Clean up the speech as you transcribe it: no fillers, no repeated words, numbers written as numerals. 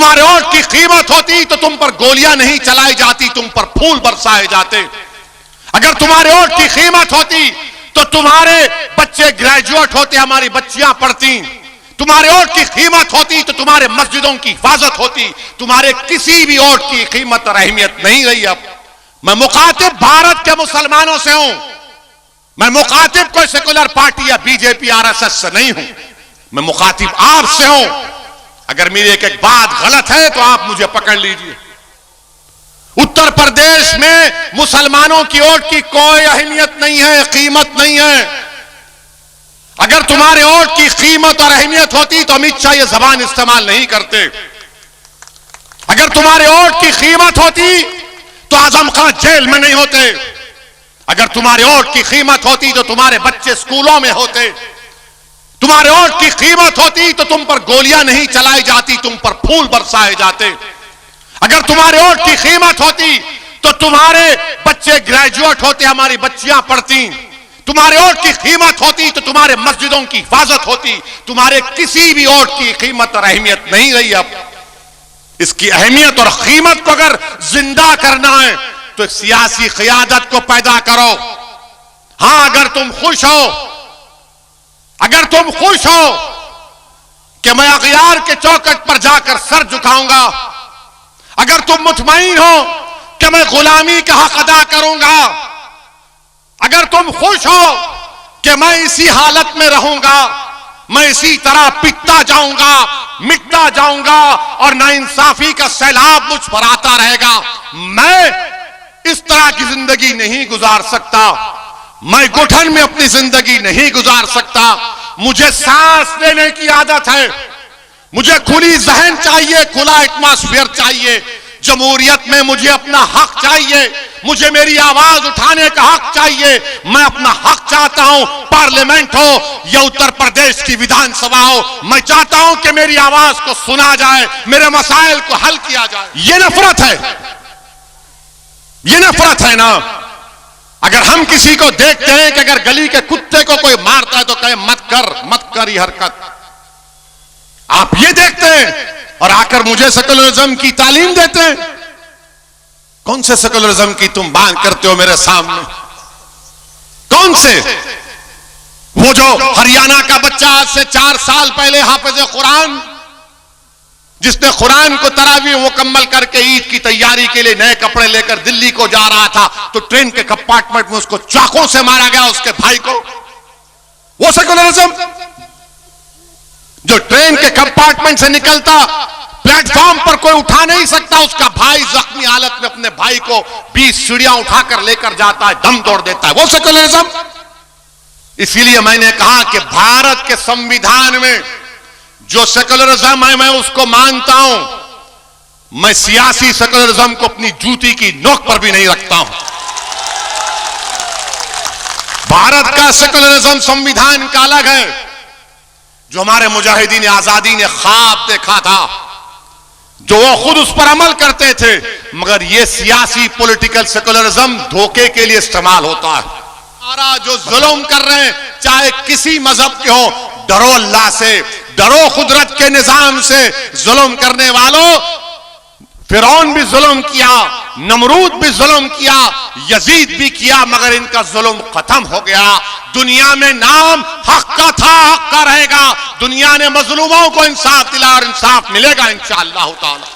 तुम्हारे वोट की कीमत होती तो तुम पर गोलियां नहीं चलाई जाती, तुम पर फूल बरसाए जाते। अगर तुम्हारे वोट की कीमत होती तो तुम्हारे बच्चे ग्रेजुएट होते, हमारी बच्चियां पढ़ती। तुम्हारे वोट की कीमत होती तो तुम्हारे मस्जिदों की हिफाजत होती। तुम्हारे किसी भी वोट की कीमत और अहमियत नहीं रही। अब मैं मुखातिब भारत के मुसलमानों से हूं, मैं मुखातिब कोई सेकुलर पार्टी या बीजेपी आरएसएस से नहीं हूं, मैं मुखातिब आपसे हूं। अगर मेरी एक एक बात गलत है तो आप मुझे पकड़ लीजिए। उत्तर प्रदेश में मुसलमानों की वोट की कोई अहमियत नहीं है, कीमत नहीं है। अगर तुम्हारे वोट की कीमत और अहमियत होती तो अमित शाह ये जबान इस्तेमाल नहीं करते। अगर तुम्हारे वोट की कीमत होती तो आजम खान जेल में नहीं होते। अगर तुम्हारे वोट की कीमत होती तो तुम्हारे बच्चे स्कूलों में होते। तुम्हारे वोट की कीमत होती तो तुम पर गोलियां नहीं चलाई जाती, तुम पर फूल बरसाए जाते। अगर तुम्हारे वोट की कीमत होती तो तुम्हारे बच्चे ग्रेजुएट होते, हमारी बच्चियां पढ़ती। तुम्हारे वोट की कीमत होती तो तुम्हारे मस्जिदों की हिफाजत होती। तुम्हारे किसी भी वोट की कीमत और अहमियत नहीं रही। अब इसकी अहमियत और कीमत को अगर जिंदा करना है तो सियासी क़यादत को पैदा करो। हां, अगर तुम खुश हो, अगर तुम खुश हो कि मैं अगयार के चौखट पर जाकर सर झुकाऊंगा, अगर तुम मुतमईन हो कि मैं गुलामी का हक अदा करूंगा, अगर तुम खुश हो कि मैं इसी हालत में रहूंगा, मैं इसी तरह पिटता जाऊंगा, मिटता जाऊंगा और नाइंसाफी का सैलाब मुझ पर आता रहेगा, मैं इस तरह की जिंदगी नहीं गुजार सकता। मैं घुटन में अपनी जिंदगी नहीं गुजार सकता। मुझे सांस लेने की आदत है, मुझे खुली जहन चाहिए, खुला एटमॉस्फेयर चाहिए। जमहूरियत में मुझे अपना हक चाहिए, मुझे मेरी आवाज उठाने का हक चाहिए। मैं अपना हक चाहता हूं, पार्लियामेंट हो या उत्तर प्रदेश की विधानसभा हो, मैं चाहता हूं कि मेरी आवाज को सुना जाए, मेरे मसाइल को हल किया जाए। ये नफरत है, ये नफरत है ना। अगर हम किसी को देखते हैं कि अगर गली के कुत्ते को कोई मारता है तो कहे मत कर ये हरकत, आप ये देखते हैं और आकर मुझे सेकुलरिज्म की तालीम देते हैं। कौन से सेकुलरिज्म की तुम बात करते हो मेरे सामने? कौन से? वो जो हरियाणा का बच्चा आज से 4 साल पहले हाफिज कुरान, जिसने कुरान को तरावी मुकम्मल करके ईद की तैयारी के लिए नए कपड़े लेकर दिल्ली को जा रहा था, तो ट्रेन के कंपार्टमेंट में उसको चाकों से मारा गया, उसके भाई को। वो सेकुलरिज्म जो ट्रेन के कंपार्टमेंट से निकलता, प्लेटफॉर्म पर कोई उठा नहीं सकता, उसका भाई जख्मी हालत में अपने भाई को 20 सीढ़ियां उठाकर लेकर जाता है, दम तोड़ देता है, वो सेकुलरिज्म। इसीलिए मैंने कहा कि भारत के संविधान में जो सेकुलरिज्म है मैं उसको मानता हूं। मैं सियासी सेकुलरिज्म को अपनी जूती की नोक पर भी नहीं रखता हूं। भारत का सेकुलरिज्म संविधान का अलग है, जो हमारे मुजाहिदीन आजादी ने ख्वाब देखा था, जो वो खुद उस पर अमल करते थे। मगर ये सियासी पॉलिटिकल सेकुलरिज्म धोखे के लिए इस्तेमाल होता है। हमारा जो जुल्म कर रहे हैं, चाहे किसी मजहब के हो, डरो अल्लाह से, डरो कुदरत के निजाम से। जुल्म करने वालों, फिरौन भी जुल्म किया, नमरूद भी जुल्म किया, यजीद भी किया, मगर इनका जुल्म खत्म हो गया। दुनिया में नाम हक का था, हक का रहेगा। दुनिया ने मजलूमों को इंसाफ दिला और इंसाफ मिलेगा इंशाअल्लाह ताला।